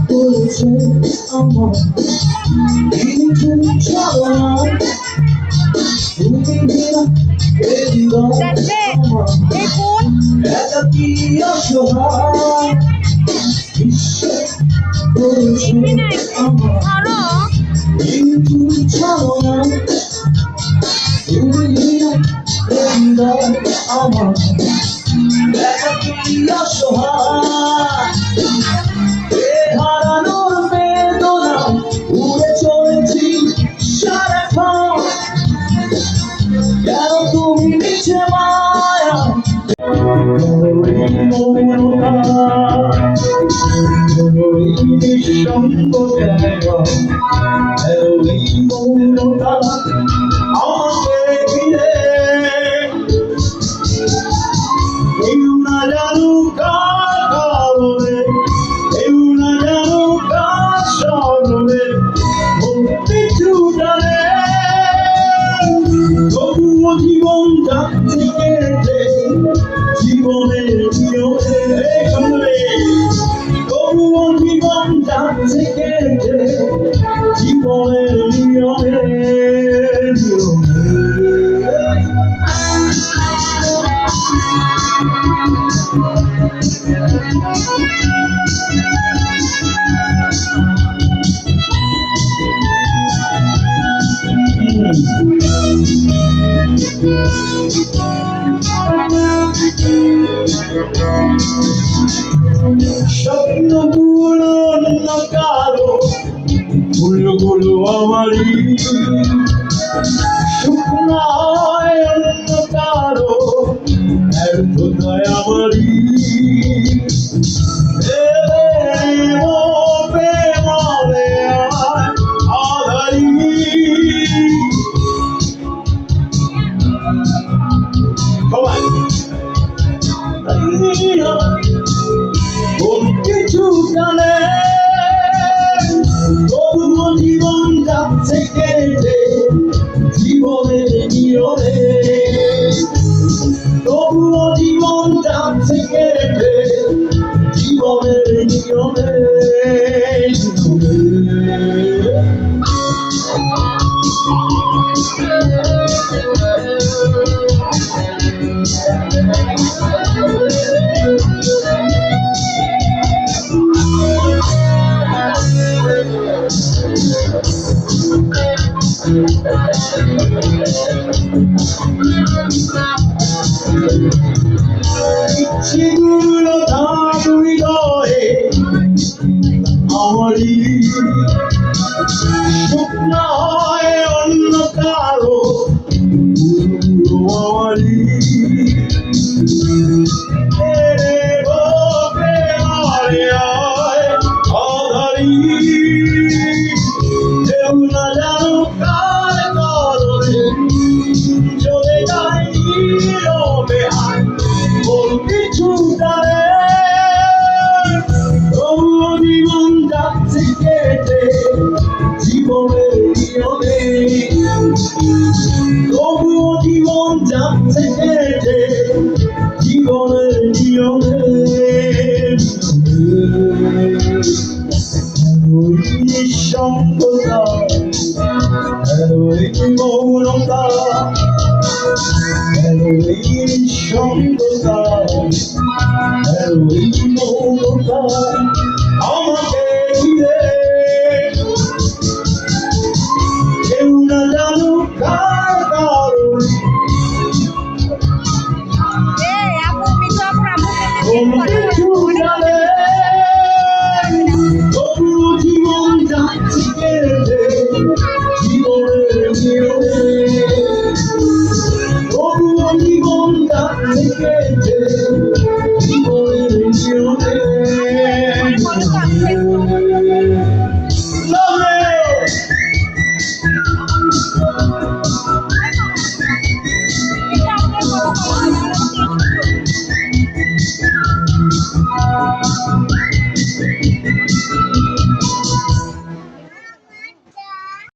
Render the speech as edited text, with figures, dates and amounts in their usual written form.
করেছে আমার কিন্তু চলো না তুমি বিনা এই জীবন আমার একাকী অসহায় বিশ্বাস করেছে আমার কিন্তু চলো না তুমি বিনা এই জীবন আমার একাকী অসহায় হারানোর বেদনা উড়ে চলেছি সারাক্ষণ কেন তুমি নিচে মায়া নিঃসঙ্গ আমাকে ঘিরে কেউ না জানুক কার কারণে কেউ না জানুক কার স্মরণে কিছু জানে তবুও জীবন যাচ্ছে কেটে জীবনের নিয়মে তবুও জীবন যাচ্ছে কেটে জীবনের নিয়মে স্বপ্নগুলো অন্য কারো ফুলগুলো আমারই শুকনা হয় অন্য কারো ব্যর্থতায় আমারই কিছু জানে তবুও জীবন যাচ্ছে কেটে জীবনের নিয়মে তবুও জীবন যাচ্ছে কেটে জীবনের নিয়মে ইচ্ছেগুলো তার হৃদয়ে আমারই শুকনা হয় অন্য কারো আমারই কেউ না জানো কার কারণে চলে যায় নীরবে কিছু জানে তবুও জীবন যাচ্ছে কেটে জীবনের নিয়মে তবুও জীবন যাচ্ছে কেটে জীবনের নিয়মে নিঃসঙ্গতা মৌনতা নিঃসঙ্গতা মৌনতা আমাকে ঘিরে কেউ না জানুক কার কারণে কিছু জানে তবুও জীবন যাচ্ছে কেটে জীবনের নিয়মে তবুও জীবন যাচ্ছে কেটে